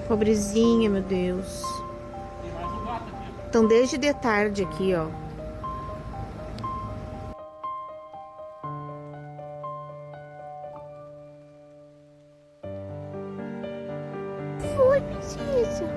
Pobrezinha, meu Deus. Então, desde de tarde aqui, ó. Foi, princesa.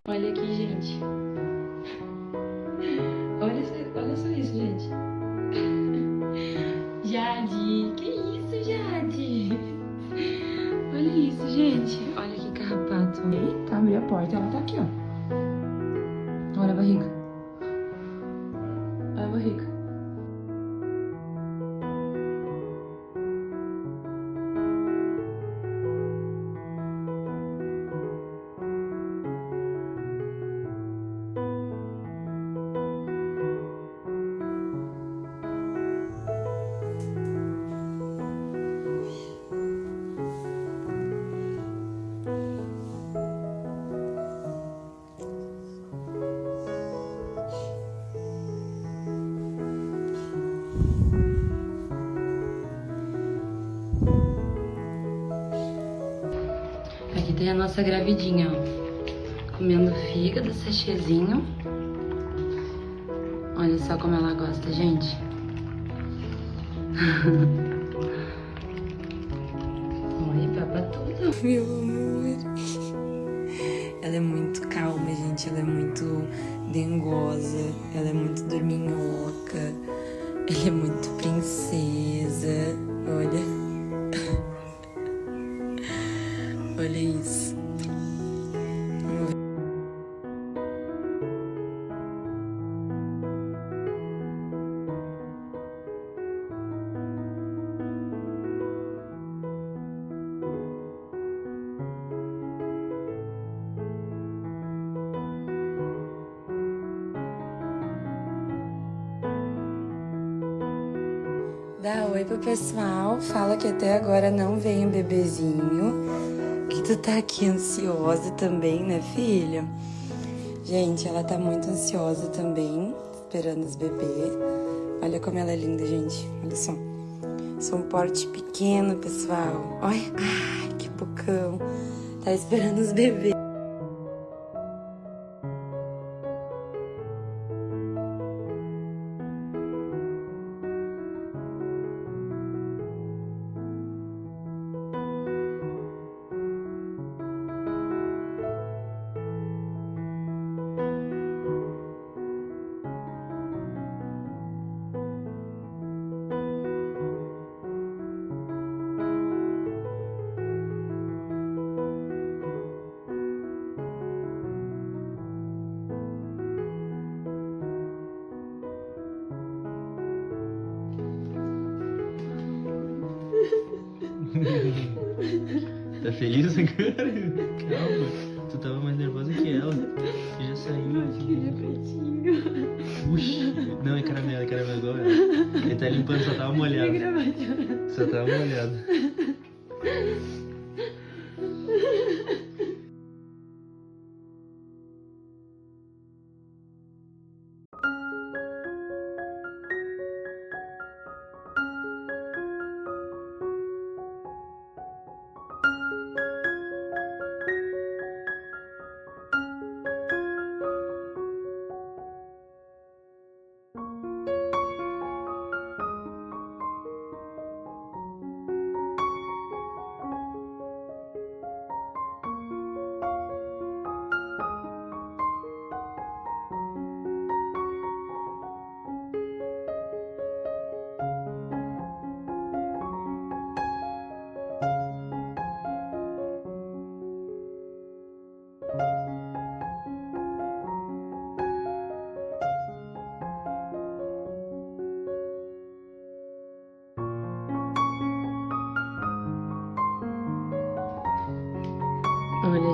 Olha aqui, gente. Olha só isso, gente. Jade, que isso, Jade? Olha isso, gente. Olha que carrapato. Eita, abri a porta, ela tá aqui, ó. Olha a barriga. Olha a barriga. Aqui tem a nossa gravidinha, ó. Comendo fígado, sachêzinho. Olha só como ela gosta, gente. Oi, papa tudo. Meu amor. Ela é muito calma, gente. Ela é muito dengosa. Ela é muito dorminhoca. Ela é muito princesa. Olha. Olha isso. Dá oi pro pessoal, fala que até agora não veio um bebezinho, que tu tá aqui ansiosa também, né, filha? Gente, ela tá muito ansiosa também, esperando os bebês. Olha como ela é linda, gente, olha só. Sou um porte pequeno, pessoal. Olha, ai, que bocão. Tá esperando os bebês. Tá feliz agora? Calma. Tu tava mais nervosa que ela. Que já saiu. Puxa. Não, é caramelo igual ela. Ele tá limpando, só tava molhado. Só tava molhado.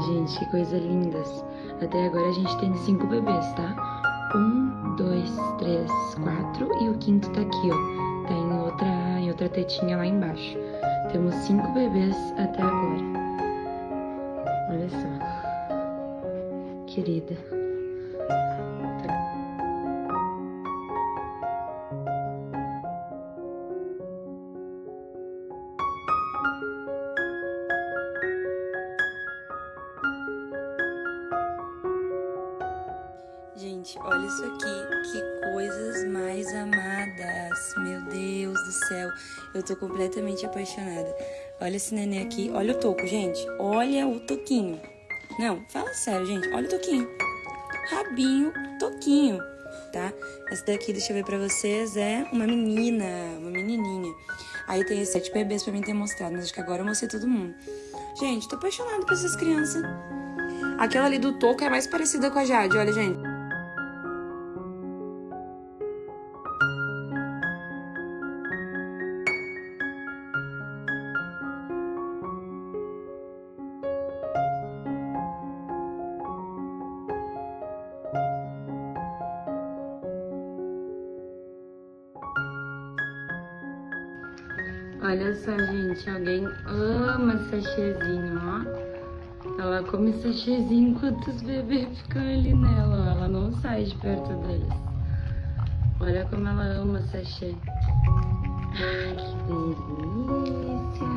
gente, que coisa lindas. Até agora a gente tem 5 bebês, tá? 1, 2, 3, 4 e o quinto tá aqui, ó. Tá em outra tetinha lá embaixo. Temos 5 bebês até agora. Olha só. Querida. Gente, olha isso aqui, que coisas mais amadas, meu Deus do céu, eu tô completamente apaixonada. Olha esse neném aqui, olha o toco, gente, olha o toquinho. Não, fala sério, gente, olha o toquinho, rabinho, toquinho, tá? Essa daqui, deixa eu ver pra vocês, é uma menina, uma menininha. Aí tem esses 7 bebês pra mim ter mostrado, mas acho que agora eu mostrei todo mundo. Gente, tô apaixonada por essas crianças. Aquela ali do toco é mais parecida com a Jade, olha, gente. Olha só, gente, alguém ama sachêzinho, ó. Ela come sachêzinho enquanto os bebês ficam ali nela, ó. Ela não sai de perto deles. Olha como ela ama sachê. Ai, que delícia.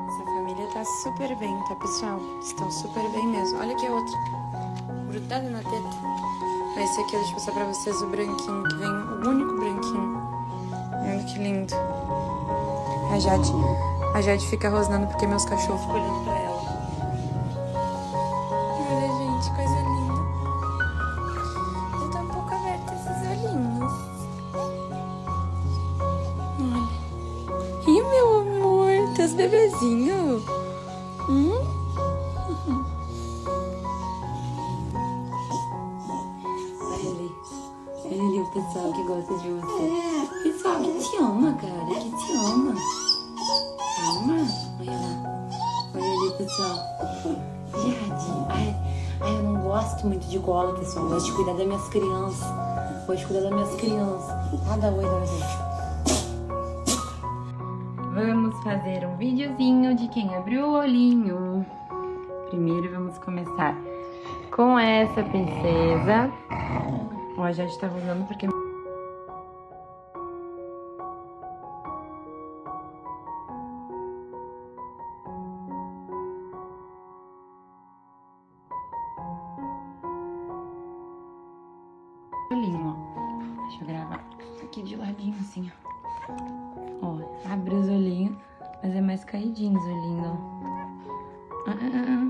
Essa família tá super bem, tá, pessoal? Estão super bem mesmo. Olha aqui a outra. Grudada na teta. Esse aqui eu deixo passar pra vocês o branquinho, que vem o único branquinho. Olha que lindo. A Jade fica rosnando porque meus cachorros ficam olhando pra ela. Olha, gente, coisa linda. Eu tô um pouco aberta esses olhinhos. Olha. Ih, meu amor, teus bebezinhos. Olha ali. Olha ali o pessoal que gosta de você. Pessoal que te ama, cara, que te ama. Ama? Olha lá. Olha ali, pessoal. Jade. Ai, eu não gosto muito de cola, pessoal. Eu gosto de cuidar das minhas crianças. Gosto de cuidar das minhas crianças. Dá oi, gente. Vamos fazer um videozinho de quem abriu o olhinho. Primeiro vamos começar com essa princesa. Ó, a Jade tá rolando porque... olhinho, ó. Deixa eu gravar aqui de ladinho assim, ó. Ó, abre os olhinhos, mas é mais caidinho os olhinhos, ó.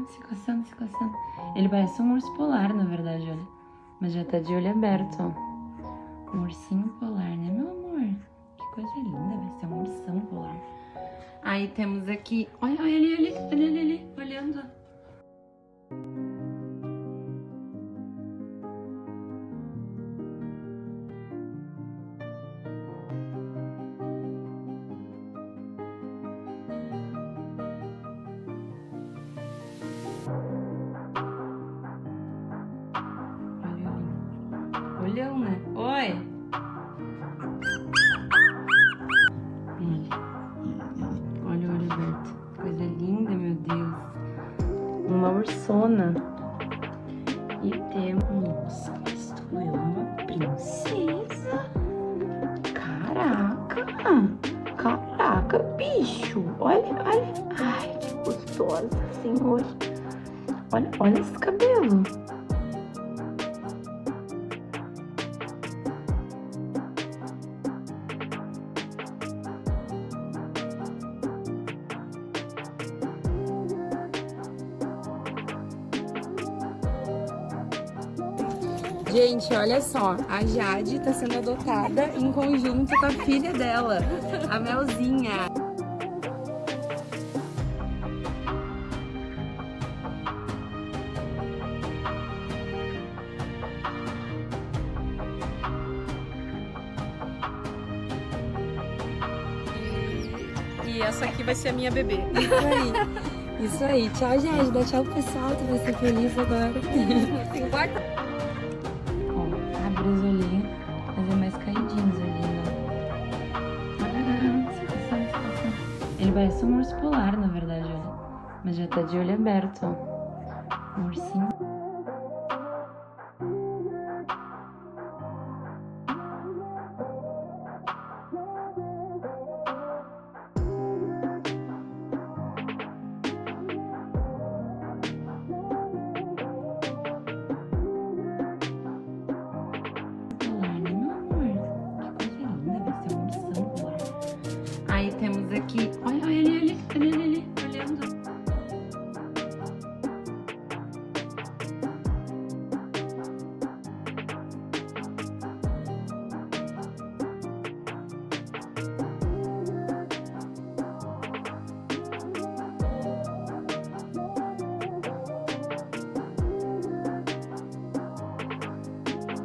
Se coçando, se coçando. Ele parece um urso polar, na verdade, olha. Mas já tá de olho aberto, ó. Um ursinho polar, né, meu amor? Que coisa linda, vai ser um ursão polar. Aí temos aqui... Olha ali, olhando, ó. Olhão, né? Oi! Olha o olho aberto. Coisa linda, meu Deus. Uma ursona. E temos... Nossa, mas tu é uma princesa. Caraca! Caraca, bicho! Olha. Ai, que gostosa, senhor. Olha esse cabelo. Gente, olha só, a Jade tá sendo adotada em conjunto com a filha dela, a Melzinha. E essa aqui vai ser a minha bebê. Isso aí. Isso aí. Tchau, Jade. Dá tchau pro pessoal, tu vai ser feliz agora. Ó, abre os olhinhos, fazer mais caidinhos os olhinhos. Ele parece um urso polar, na verdade, olha. Mas já tá de olho aberto, ó. Um ursinho. Polar, né, meu amor? Que coisa linda, vai ser um ursão polar. Aí temos aqui. Olha ele ali, olhando.